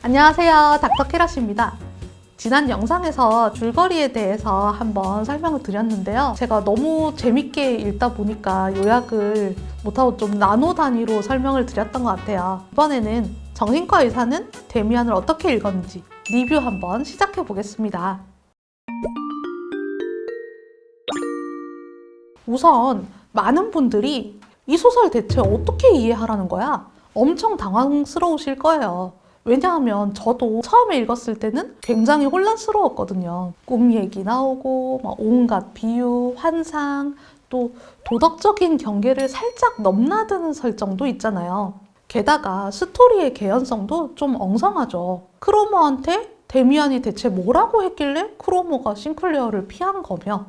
안녕하세요, 닥터케라씨입니다. 지난 영상에서 줄거리에 대해서 한번 설명을 드렸는데요. 제가 너무 재밌게 읽다 보니까 요약을 못하고 좀 나노 단위로 설명을 드렸던 것 같아요. 이번에는 정신과 의사는 데미안을 어떻게 읽었는지 리뷰 한번 시작해 보겠습니다. 우선 많은 분들이 이 소설 대체 어떻게 이해하라는 거야? 엄청 당황스러우실 거예요. 왜냐하면 저도 처음에 읽었을 때는 굉장히 혼란스러웠거든요. 꿈 얘기 나오고 온갖 비유, 환상, 또 도덕적인 경계를 살짝 넘나드는 설정도 있잖아요. 게다가 스토리의 개연성도 좀 엉성하죠. 크로모한테 데미안이 대체 뭐라고 했길래 크로모가 싱클레어를 피한 거며,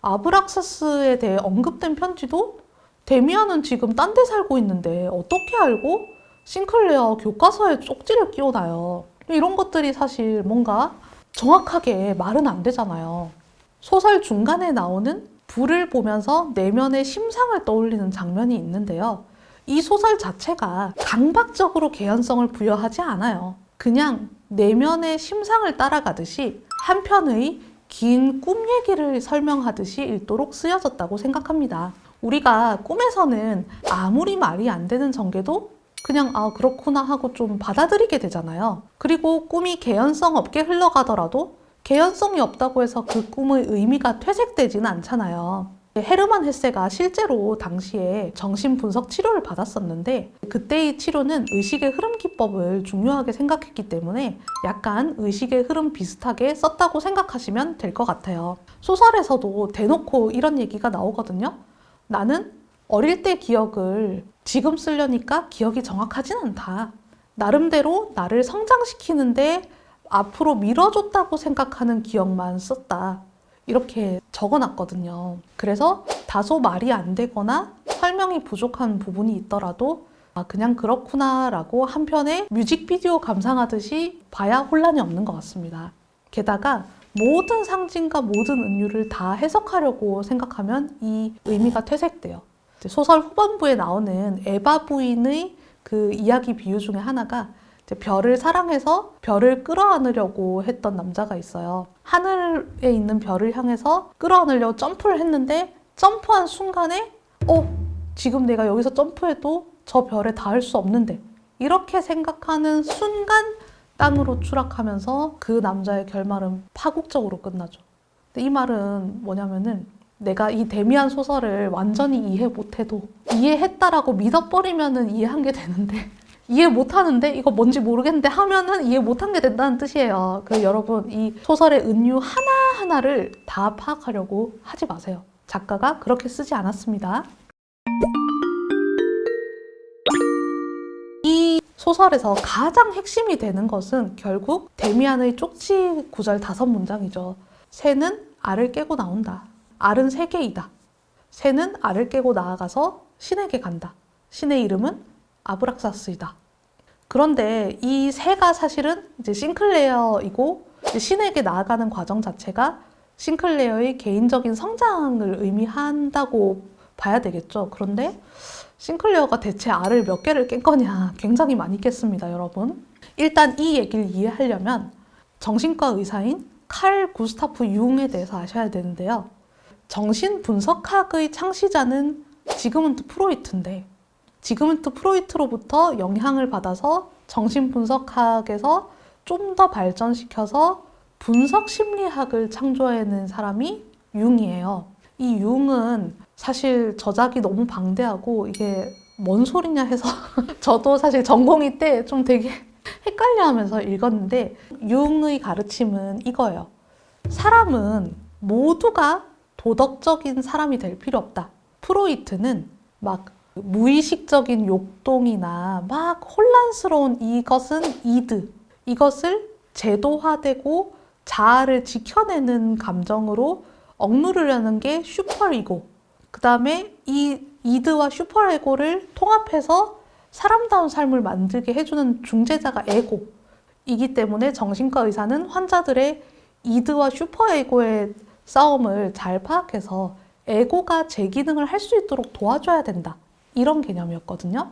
아브락사스에 대해 언급된 편지도 데미안은 지금 딴 데 살고 있는데 어떻게 알고 싱클레어 교과서에 쪽지를 끼워놔요. 이런 것들이 사실 뭔가 정확하게 말은 안 되잖아요. 소설 중간에 나오는 불을 보면서 내면의 심상을 떠올리는 장면이 있는데요. 이 소설 자체가 강박적으로 개연성을 부여하지 않아요. 그냥 내면의 심상을 따라가듯이 한 편의 긴 꿈 얘기를 설명하듯이 읽도록 쓰여졌다고 생각합니다. 우리가 꿈에서는 아무리 말이 안 되는 전개도 그냥 그렇구나 하고 좀 받아들이게 되잖아요. 그리고 꿈이 개연성 없게 흘러가더라도 개연성이 없다고 해서 그 꿈의 의미가 퇴색되지는 않잖아요. 헤르만 헤세가 실제로 당시에 정신분석 치료를 받았었는데, 그때의 치료는 의식의 흐름 기법을 중요하게 생각했기 때문에 약간 의식의 흐름 비슷하게 썼다고 생각하시면 될 것 같아요. 소설에서도 대놓고 이런 얘기가 나오거든요. 나는 어릴 때 기억을 지금 쓰려니까 기억이 정확하진 않다. 나름대로 나를 성장시키는데 앞으로 밀어줬다고 생각하는 기억만 썼다. 이렇게 적어놨거든요. 그래서 다소 말이 안 되거나 설명이 부족한 부분이 있더라도 그냥 그렇구나 라고 한편의 뮤직비디오 감상하듯이 봐야 혼란이 없는 것 같습니다. 게다가 모든 상징과 모든 은유를 다 해석하려고 생각하면 이 의미가 퇴색돼요. 소설 후반부에 나오는 에바 부인의 그 이야기 비유 중에 하나가 별을 사랑해서 별을 끌어안으려고 했던 남자가 있어요. 하늘에 있는 별을 향해서 끌어안으려고 점프를 했는데 점프한 순간에 지금 내가 여기서 점프해도 저 별에 닿을 수 없는데, 이렇게 생각하는 순간 땅으로 추락하면서 그 남자의 결말은 파국적으로 끝나죠. 근데 이 말은 뭐냐면은, 내가 이 데미안 소설을 완전히 이해 못해도 이해했다라고 믿어버리면은 이해한 게 되는데, 이해 못하는데 이거 뭔지 모르겠는데 하면은 이해 못한 게 된다는 뜻이에요. 그래서 여러분, 이 소설의 은유 하나하나를 다 파악하려고 하지 마세요. 작가가 그렇게 쓰지 않았습니다. 이 소설에서 가장 핵심이 되는 것은 결국 데미안의 쪽지 구절 5문장이죠. 새는 알을 깨고 나온다. 알은 세계이다. 새는 알을 깨고 나아가서 신에게 간다. 신의 이름은 아브락사스이다. 그런데 이 새가 사실은 이제 싱클레어이고, 신에게 나아가는 과정 자체가 싱클레어의 개인적인 성장을 의미한다고 봐야 되겠죠. 그런데 싱클레어가 대체 알을 몇 개를 깬 거냐, 굉장히 많이 깼습니다, 여러분. 일단 이 얘기를 이해하려면 정신과 의사인 칼 구스타프 융에 대해서 아셔야 되는데요. 정신분석학의 창시자는 지그문트 프로이트인데, 지그문트 프로이트로부터 영향을 받아서 정신분석학에서 좀 더 발전시켜서 분석심리학을 창조해낸 사람이 융이에요. 이 융은 사실 저작이 너무 방대하고 이게 뭔 소리냐 해서 저도 사실 전공의 때 좀 되게 헷갈려하면서 읽었는데, 융의 가르침은 이거예요. 사람은 모두가 도덕적인 사람이 될 필요 없다. 프로이트는 막 무의식적인 욕동이나 막 혼란스러운 이것은 이드, 이것을 제도화되고 자아를 지켜내는 감정으로 억누르려는 게 슈퍼이고, 그 다음에 이 이드와 슈퍼에고를 통합해서 사람다운 삶을 만들게 해주는 중재자가 에고이기 때문에 정신과 의사는 환자들의 이드와 슈퍼에고의 싸움을 잘 파악해서 에고가 제 기능을 할 수 있도록 도와줘야 된다. 이런 개념이었거든요.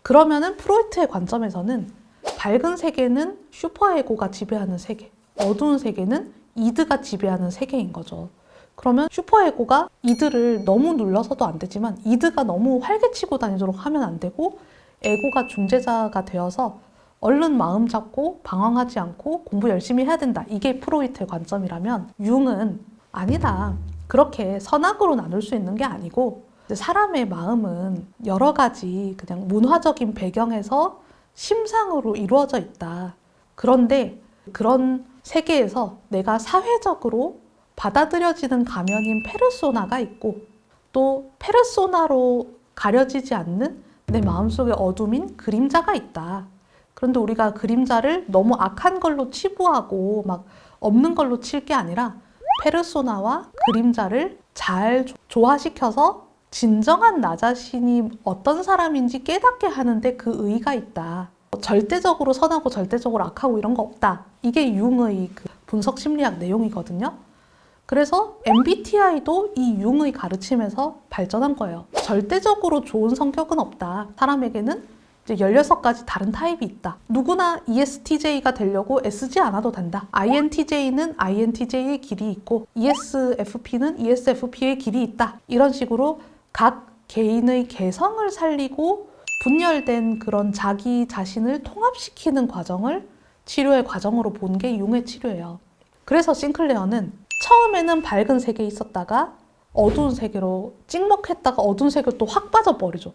그러면은 프로이트의 관점에서는 밝은 세계는 슈퍼에고가 지배하는 세계, 어두운 세계는 이드가 지배하는 세계인 거죠. 그러면 슈퍼에고가 이드를 너무 눌러서도 안 되지만 이드가 너무 활개치고 다니도록 하면 안 되고 에고가 중재자가 되어서 얼른 마음 잡고 방황하지 않고 공부 열심히 해야 된다. 이게 프로이트의 관점이라면 융은 아니다. 그렇게 선악으로 나눌 수 있는 게 아니고 사람의 마음은 여러 가지 그냥 문화적인 배경에서 심상으로 이루어져 있다. 그런데 그런 세계에서 내가 사회적으로 받아들여지는 가면인 페르소나가 있고 또 페르소나로 가려지지 않는 내 마음속의 어둠인 그림자가 있다. 그런데 우리가 그림자를 너무 악한 걸로 치부하고 막 없는 걸로 칠 게 아니라 페르소나와 그림자를 잘 조화시켜서 진정한 나 자신이 어떤 사람인지 깨닫게 하는데 그 의의가 있다. 절대적으로 선하고 절대적으로 악하고 이런 거 없다. 이게 융의 그 분석 심리학 내용이거든요. 그래서 MBTI도 이 융의 가르침에서 발전한 거예요. 절대적으로 좋은 성격은 없다. 사람에게는 이제 16가지 다른 타입이 있다. 누구나 ESTJ가 되려고 애쓰지 않아도 된다. INTJ는 INTJ의 길이 있고 ESFP는 ESFP의 길이 있다. 이런 식으로 각 개인의 개성을 살리고 분열된 그런 자기 자신을 통합시키는 과정을 치료의 과정으로 본 게 융의 치료예요. 그래서 싱클레어는 처음에는 밝은 세계에 있었다가 어두운 세계로 찍먹했다가 어두운 세계로 또 확 빠져버리죠.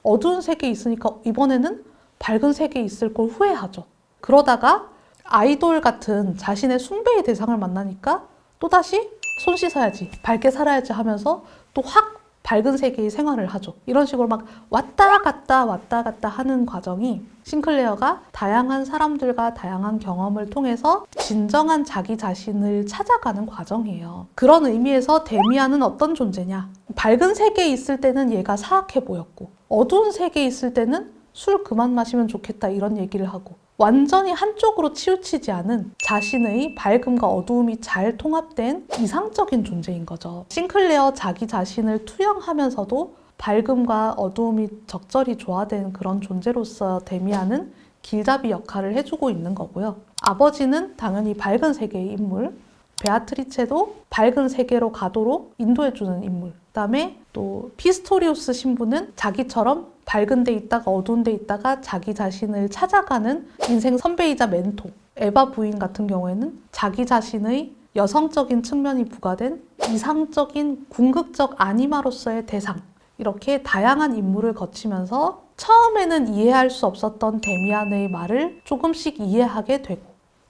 어두운 세계에 있으니까 이번에는 밝은 세계에 있을 걸 후회하죠. 그러다가 아이돌 같은 자신의 숭배의 대상을 만나니까 또다시 손 씻어야지, 밝게 살아야지 하면서 또 확 밝은 세계의 생활을 하죠. 이런 식으로 막 왔다 갔다 하는 과정이 싱클레어가 다양한 사람들과 다양한 경험을 통해서 진정한 자기 자신을 찾아가는 과정이에요. 그런 의미에서 데미안은 어떤 존재냐? 밝은 세계에 있을 때는 얘가 사악해 보였고 어두운 세계에 있을 때는 술 그만 마시면 좋겠다 이런 얘기를 하고 완전히 한쪽으로 치우치지 않은 자신의 밝음과 어두움이 잘 통합된 이상적인 존재인 거죠. 싱클레어 자기 자신을 투영하면서도 밝음과 어두움이 적절히 조화된 그런 존재로서 데미안은 길잡이 역할을 해주고 있는 거고요. 아버지는 당연히 밝은 세계의 인물, 베아트리체도 밝은 세계로 가도록 인도해주는 인물. 그다음에 또 피스토리우스 신부는 자기처럼 밝은 데 있다가 어두운 데 있다가 자기 자신을 찾아가는 인생 선배이자 멘토. 에바 부인 같은 경우에는 자기 자신의 여성적인 측면이 부과된 이상적인 궁극적 아니마로서의 대상. 이렇게 다양한 인물을 거치면서 처음에는 이해할 수 없었던 데미안의 말을 조금씩 이해하게 되고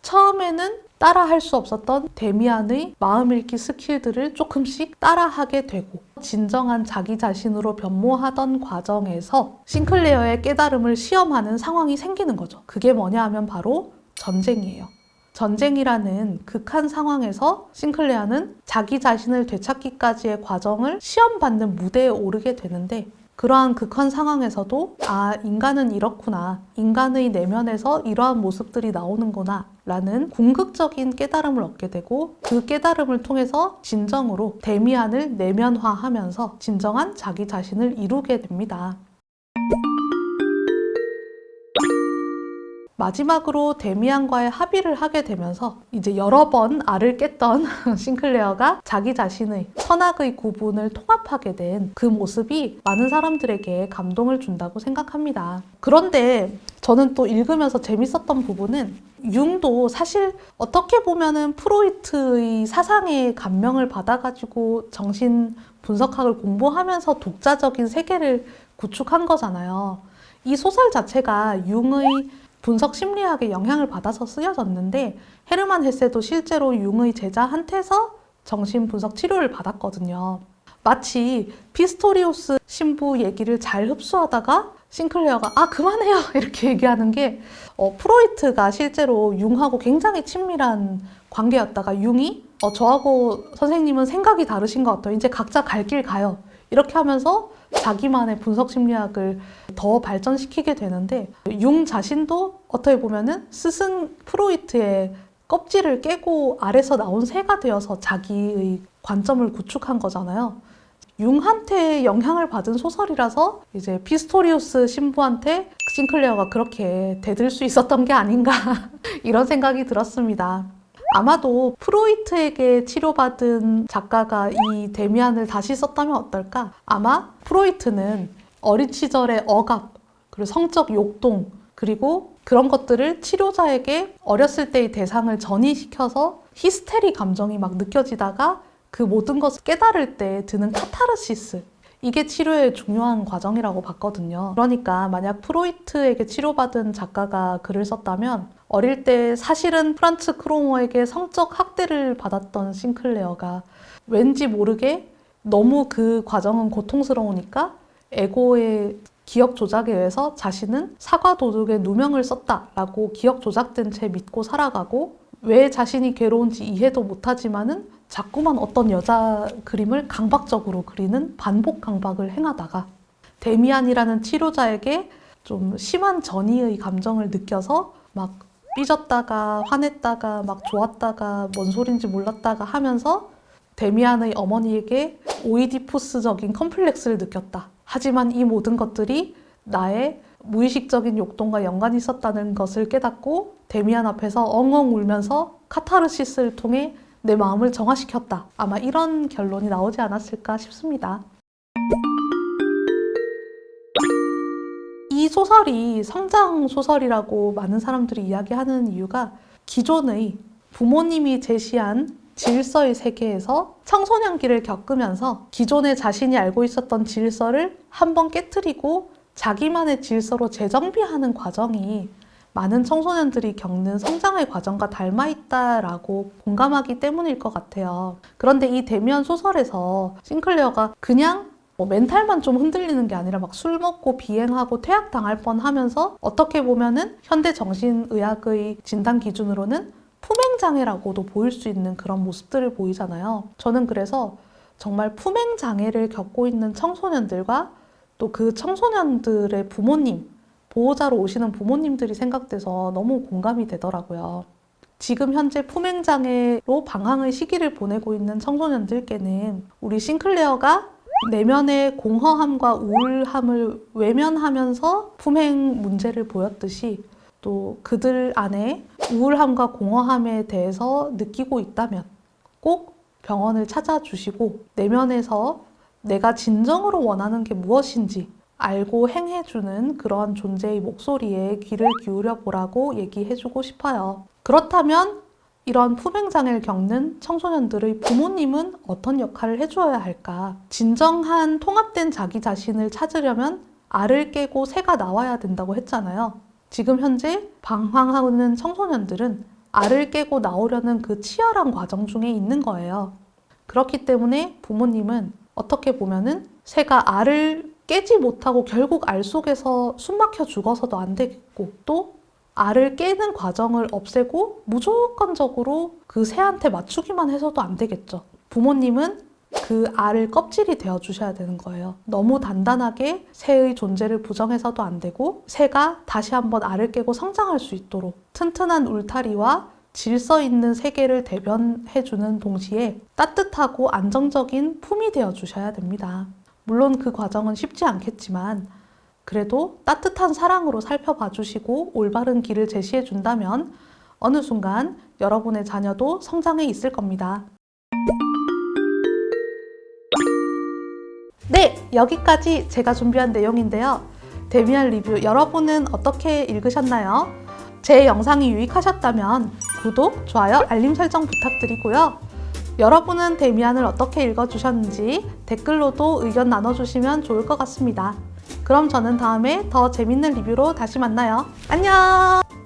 처음에는 따라할 수 없었던 데미안의 마음 읽기 스킬들을 조금씩 따라하게 되고 진정한 자기 자신으로 변모하던 과정에서 싱클레어의 깨달음을 시험하는 상황이 생기는 거죠. 그게 뭐냐 하면 바로 전쟁이에요. 전쟁이라는 극한 상황에서 싱클레어는 자기 자신을 되찾기까지의 과정을 시험받는 무대에 오르게 되는데 그러한 극한 상황에서도 아, 인간은 이렇구나. 인간의 내면에서 이러한 모습들이 나오는구나. 라는 궁극적인 깨달음을 얻게 되고 그 깨달음을 통해서 진정으로 데미안을 내면화하면서 진정한 자기 자신을 이루게 됩니다. 마지막으로 데미안과의 합의를 하게 되면서 이제 여러 번 알을 깼던 싱클레어가 자기 자신의 선악의 구분을 통합하게 된 그 모습이 많은 사람들에게 감동을 준다고 생각합니다. 그런데 저는 또 읽으면서 재밌었던 부분은 융도 사실 어떻게 보면은 프로이트의 사상에 감명을 받아가지고 정신 분석학을 공부하면서 독자적인 세계를 구축한 거잖아요. 이 소설 자체가 융의 분석 심리학에 영향을 받아서 쓰여졌는데 헤르만 헤세도 실제로 융의 제자한테서 정신분석 치료를 받았거든요. 마치 피스토리우스 신부 얘기를 잘 흡수하다가 싱클레어가 아 그만해요 이렇게 얘기하는 게 프로이트가 실제로 융하고 굉장히 친밀한 관계였다가 융이 저하고 선생님은 생각이 다르신 것 같아요. 이제 각자 갈 길 가요. 이렇게 하면서 자기만의 분석 심리학을 더 발전시키게 되는데 융 자신도 어떻게 보면은 스승 프로이트의 껍질을 깨고 알에서 나온 새가 되어서 자기의 관점을 구축한 거잖아요. 융한테 영향을 받은 소설이라서 이제 피스토리우스 신부한테 싱클레어가 그렇게 대들 수 있었던 게 아닌가 이런 생각이 들었습니다. 아마도 프로이트에게 치료받은 작가가 이 데미안을 다시 썼다면 어떨까? 아마 프로이트는 어린 시절의 억압, 그리고 성적 욕동, 그리고 그런 것들을 치료자에게 어렸을 때의 대상을 전이시켜서 히스테리 감정이 막 느껴지다가 그 모든 것을 깨달을 때 드는 카타르시스, 이게 치료의 중요한 과정이라고 봤거든요. 그러니까 만약 프로이트에게 치료받은 작가가 글을 썼다면 어릴 때 사실은 프란츠 크로모에게 성적 학대를 받았던 싱클레어가 왠지 모르게 너무 그 과정은 고통스러우니까 에고의 기억 조작에 의해서 자신은 사과 도둑의 누명을 썼다라고 기억 조작된 채 믿고 살아가고, 왜 자신이 괴로운지 이해도 못하지만은 자꾸만 어떤 여자 그림을 강박적으로 그리는 반복 강박을 행하다가 데미안이라는 치료자에게 좀 심한 전이의 감정을 느껴서 막 삐졌다가 화냈다가 막 좋았다가 뭔 소린지 몰랐다가 하면서 데미안의 어머니에게 오이디푸스적인 컴플렉스를 느꼈다. 하지만 이 모든 것들이 나의 무의식적인 욕동과 연관이 있었다는 것을 깨닫고 데미안 앞에서 엉엉 울면서 카타르시스를 통해 내 마음을 정화시켰다. 아마 이런 결론이 나오지 않았을까 싶습니다. 이 소설이 성장 소설이라고 많은 사람들이 이야기하는 이유가 기존의 부모님이 제시한 질서의 세계에서 청소년기를 겪으면서 기존에 자신이 알고 있었던 질서를 한번 깨트리고 자기만의 질서로 재정비하는 과정이 많은 청소년들이 겪는 성장의 과정과 닮아있다라고 공감하기 때문일 것 같아요. 그런데 이 데미안 소설에서 싱클레어가 그냥 멘탈만 좀 흔들리는 게 아니라 막 술 먹고 비행하고 퇴학당할 뻔하면서 어떻게 보면은 현대 정신의학의 진단 기준으로는 품행장애라고도 보일 수 있는 그런 모습들을 보이잖아요. 저는 그래서 정말 품행장애를 겪고 있는 청소년들과 또 그 청소년들의 부모님, 보호자로 오시는 부모님들이 생각돼서 너무 공감이 되더라고요. 지금 현재 품행장애로 방황의 시기를 보내고 있는 청소년들께는 우리 싱클레어가 내면의 공허함과 우울함을 외면하면서 품행 문제를 보였듯이 또 그들 안에 우울함과 공허함에 대해서 느끼고 있다면 꼭 병원을 찾아주시고 내면에서 내가 진정으로 원하는 게 무엇인지 알고 행해주는 그러한 존재의 목소리에 귀를 기울여 보라고 얘기해주고 싶어요. 그렇다면 이런 품행장애를 겪는 청소년들의 부모님은 어떤 역할을 해줘야 할까? 진정한 통합된 자기 자신을 찾으려면 알을 깨고 새가 나와야 된다고 했잖아요. 지금 현재 방황하는 청소년들은 알을 깨고 나오려는 그 치열한 과정 중에 있는 거예요. 그렇기 때문에 부모님은 어떻게 보면은 새가 알을 깨지 못하고 결국 알 속에서 숨막혀 죽어서도 안 되겠고, 또 알을 깨는 과정을 없애고 무조건적으로 그 새한테 맞추기만 해서도 안 되겠죠. 부모님은 그 알을 껍질이 되어 주셔야 되는 거예요. 너무 단단하게 새의 존재를 부정해서도 안 되고, 새가 다시 한번 알을 깨고 성장할 수 있도록 튼튼한 울타리와 질서 있는 세계를 대변해주는 동시에 따뜻하고 안정적인 품이 되어 주셔야 됩니다. 물론 그 과정은 쉽지 않겠지만 그래도 따뜻한 사랑으로 살펴봐 주시고 올바른 길을 제시해 준다면 어느 순간 여러분의 자녀도 성장해 있을 겁니다. 네, 여기까지 제가 준비한 내용인데요. 데미안 리뷰 여러분은 어떻게 읽으셨나요? 제 영상이 유익하셨다면 구독, 좋아요, 알림 설정 부탁드리고요. 여러분은 데미안을 어떻게 읽어주셨는지 댓글로도 의견 나눠주시면 좋을 것 같습니다. 그럼 저는 다음에 더 재밌는 리뷰로 다시 만나요. 안녕!